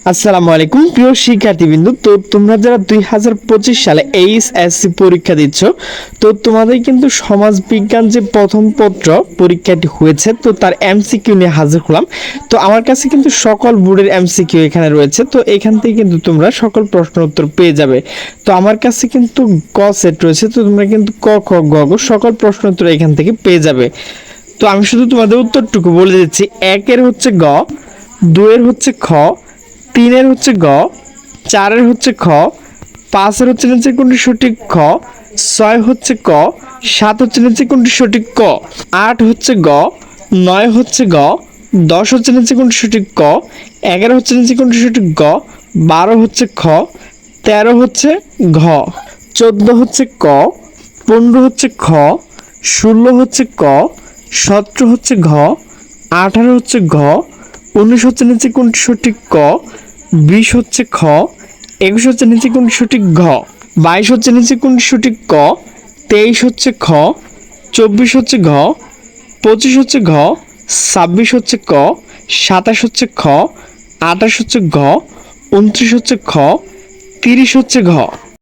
আসসালামু আলাইকুম প্রিয় শিক্ষার্থীবৃন্দ। তো তোমরা যারা 2025 সালে এইচএসসি পরীক্ষা দিচ্ছ, তো তোমাদের কিন্তু সমাজ বিজ্ঞান যে প্রথম পত্র পরীক্ষাটি হয়েছে, তো তার এমসিকিউ নিয়ে হাজির হলাম। তো আমার কাছে কিন্তু সকল বোর্ডের এমসিকিউ এখানে রয়েছে, তো এখান থেকে কিন্তু তোমরা সকল প্রশ্নের উত্তর পেয়ে যাবে। তো আমার কাছে কিন্তু ক সেট রয়েছে, তো তোমরা কিন্তু ক খ গ ঘ সকল প্রশ্ন উত্তর এখান থেকে পেয়ে যাবে। তো আমি শুধু তোমাদের উত্তরটুকু বলে দিচ্ছি। একের হচ্ছে গ, দুয়ের হচ্ছে খ, তিনের হচ্ছে গ, চারের হচ্ছে খ, পাঁচের হচ্ছে নিচে কোনটি সঠিক খ, ছয় হচ্ছে ক, সাত হচ্ছে নিচে কোনটি সঠিক ক, আট হচ্ছে গ, নয় হচ্ছে গ, দশ হচ্ছে নিচে কোনটি সঠিক ক, 11 হচ্ছে নিচে কোনটি সঠিক গ, 12 হচ্ছে খ, 13 হচ্ছে ঘ, 14 হচ্ছে ক, 15 হচ্ছে খ, 16 হচ্ছে ক, 17 হচ্ছে ঘ, 18 হচ্ছে ঘ, 19 হচ্ছে নিচে কোনটি সঠিক ক, 20 হচ্ছে খ, 21 হচ্ছে নিচে কোনটি সঠিক ঘ, 22 হচ্ছে নিচে কোনটি সঠিক ক, 23 হচ্ছে খ, 24 হচ্ছে ঘ, 25 হচ্ছে ঘ, 26 হচ্ছে ক, 27 হচ্ছে খ, 28 হচ্ছে ঘ, 29 হচ্ছে খ, 30 হচ্ছে ঘ।